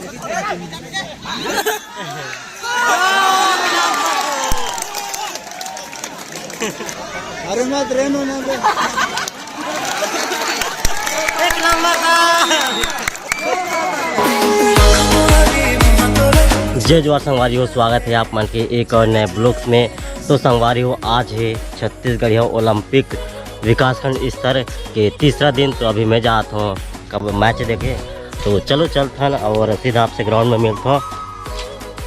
अरे मत रेनो ना एक नंबर का। जय जवाहर संगवारी हो, स्वागत है आप मन के एक और नए ब्लॉग्स में। तो संगवारी हो, आज है छत्तीसगढ़ ओलंपिक विकासखंड स्तर के तीसरा दिन। तो अभी मैं जाता हूँ कब मैच देखे, तो चलो चलते हैं और सीधा आपसे ग्राउंड में मिलता हूँ।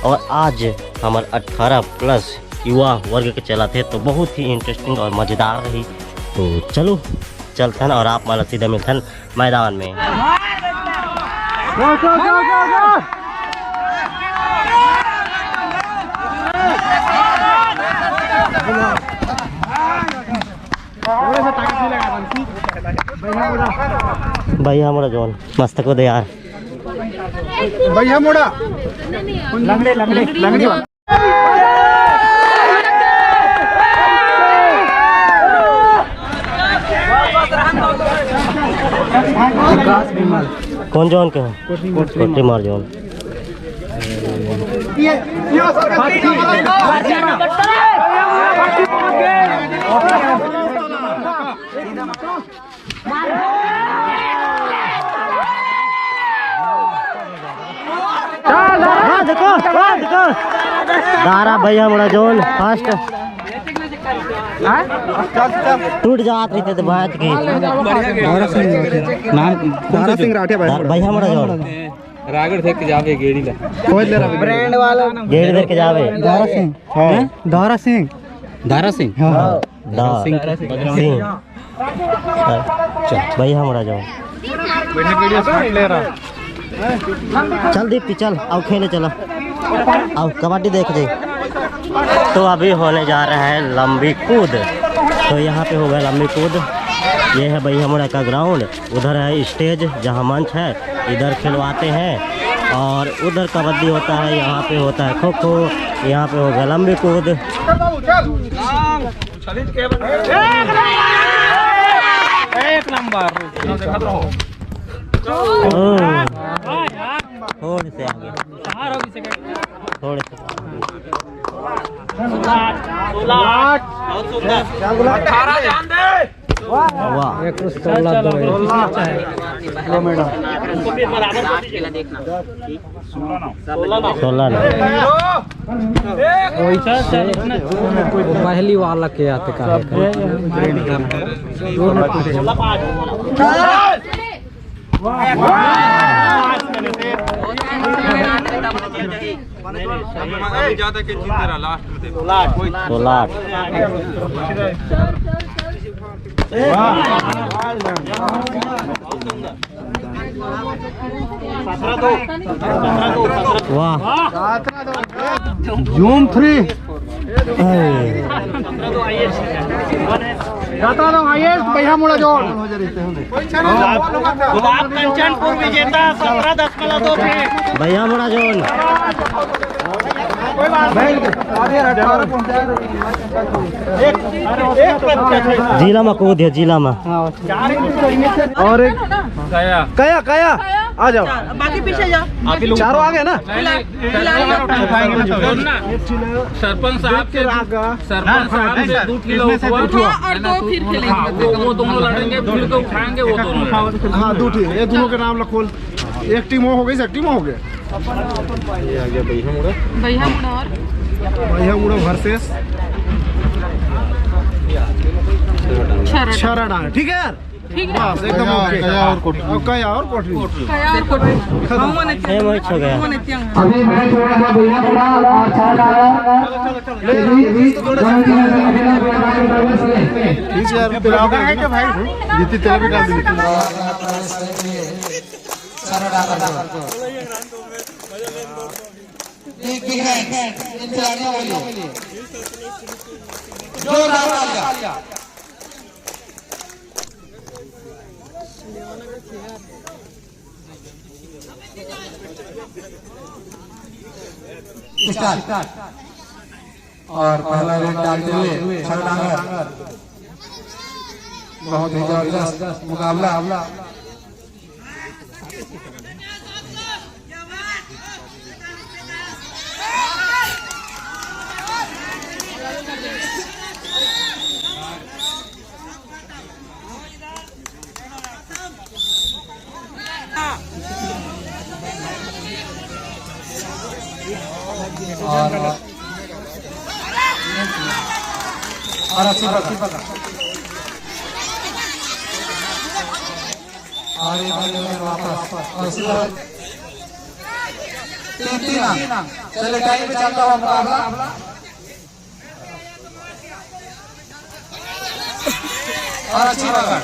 और आज हमारे 18+ युवा वर्ग के चला थे, तो बहुत ही इंटरेस्टिंग और मज़ेदार रही। तो चलो चलते हैं और आप मतलब सीधा मिलते हैं मैदान में। भैया मोड़ा जोन मस्त को दे यार, भैया मोड़ा लंगड़े लंगड़े लंगड़ी कौन जोन के हैं? कोटी मार जोन। देखो देखो दारा भैया मोड़ा जोन फास्ट टूट जात रही थे तो बात की दारा सिंह राठिया भैया मोड़ा जोन रागड़ देख के जावे गेड़ी ला खोज ले रहा ब्रांड वाला गेड़ी देख के जावे। दारा सिंह हां दारा सिंह दारा सिंह हां सिंह भैया मोड़ा जोन बैठे गेड़ी शॉट ले रहा। चल दीप्ति चल आओ खेले चलो आओ कबड्डी देख दे। तो अभी होने जा रहा है लंबी कूद। तो यहाँ पे हो गया लंबी कूद। ये है भैया मोड़ा का ग्राउंड, उधर है स्टेज जहाँ मंच है, इधर खिलवाते हैं। और उधर कबड्डी होता है, यहाँ पे होता है खो खो, यहाँ पे हो गया लंबी कूद। एक नंबर थोड़े से आगे, थोड़े से वाह 16 पहली वाला के आते का जूम 3 भैया मोड़ा जोन कंचनपुर विजेता 17.2 भैया मोड़ा जोन। जिला में कूद है, जिला में और एक कया कया आ जाओ, बाकी पीछे जाओ, चारों आ गए ना। सरपंच साहब से दूध किलो और 2 फिर खेलेंगे, वो दोनों लड़ेंगे, फिर को उठाएंगे वो दोनों। हाँ 2 टीम, ये दोनों के नाम लखोल। एक टीम हो गई, एक टीम हो गया। भैया मुड़ा और भैया मुड़ा वर्सेस शरणा। ठीक है यार, ठीक है, बस एकदम ओके। कया और कोठरी कया और कोठरी हमने सेम हो गया। अभी मैच हो रहा है भैया मोड़ा और छाड़ा यार पिलाओगे है क्या भाई? जीती तेरा भी डाल दी। एक बिग हैंड इन खिलाड़ियों के लिए जोरदार तालियां। स्टार्ट और पहला रेड डालते हुए छड़ांगर बहुत ही जबरदस्त मुकाबला। और अच्छी पकड़ और ये वापस और इसी तरह 3 चले टाइम पे चलता हुआ मुकाबला और अच्छी पकड़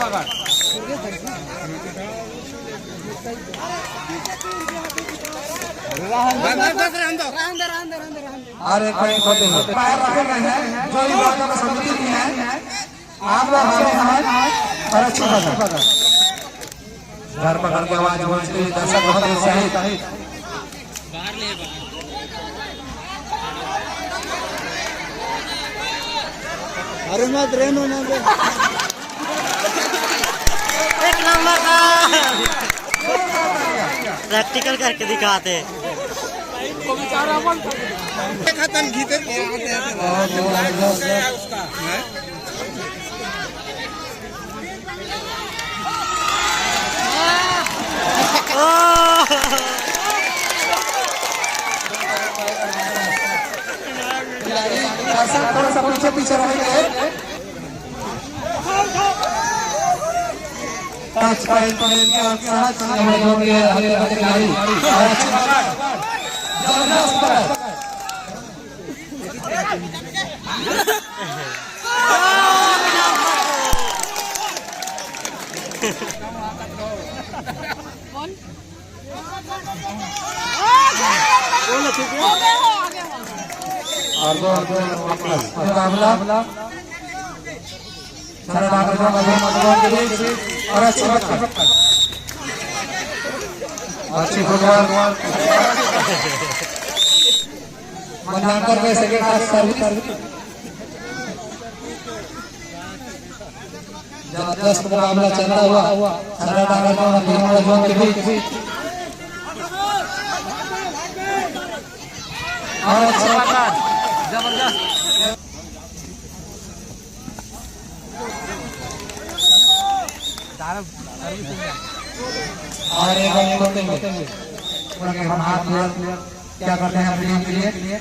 और एक पॉइंट होते हैं पैर रखे गए हैं जो इन बातों को समिति की है आप लोग हमें और अच्छी पकड़ घर पकड़ के आवाज पहुंचती है दर्शक बहुत उत्साहित अरे मत रहनो ना एक नंबर का प्रैक्टिकल करके दिखाते खत्म घीते थोड़ा सा पीछे पीछे रहेंगे टच पॉइंट के साथ हमें जोड़ के आगे बढ़ते खिलाड़ी और अच्छी पकड़ जबरदस्त पकड़ और दो मुकाबला और अच्छी अच्छी फुटबॉल मनाकर के सेकंड हाफ सर्विस जबरदस्त मुकाबला चलता हुआ और अच्छा जबरदस्त और एक होते हैं हम हाथ क्या करते हैं अपने के लिए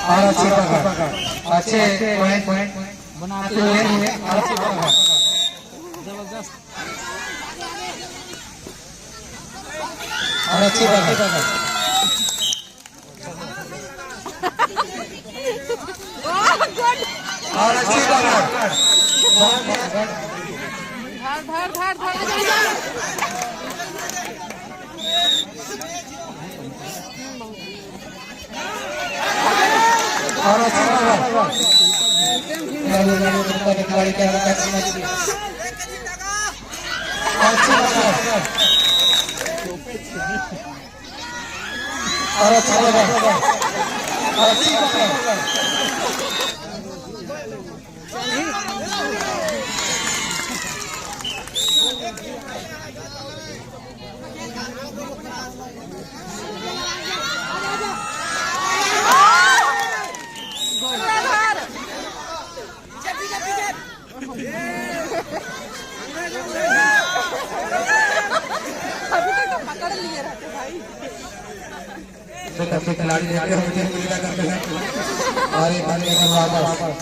और अच्छे पकड़ अच्छे पॉइंट बनाते हुए और अच्छी पकड़ जबरदस्त और अच्छी पकड़ और अच्छी पकड़ और अच्छा खिलाड़ी क्या और खिलाड़ी देखते हैं और एक वापस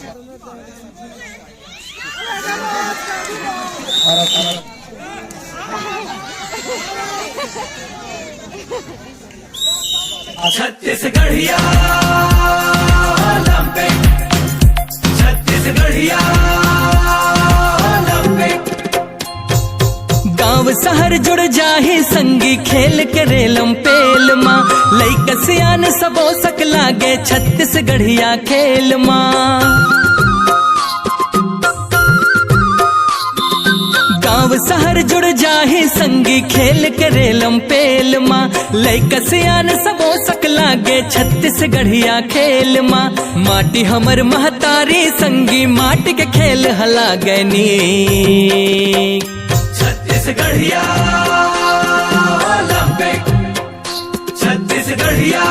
छत्तीसगढ़िया छत्तीसगढ़िया गांव शहर जुड़ जाही संगी खेल के रेलम पेल माँ लइका सियान सबो सक लागे छत्तीसगढ़िया खेल माँ गांव शहर जुड़ जाही संगी खेल के रेलम पेल माँ लइका सियान सबो सक लागे छत्तीसगढ़िया खेल माँ माटी हमर महतारी संगी माटी के खेल हला गनी छत्तीसगढ़िया छत्तीसगढ़िया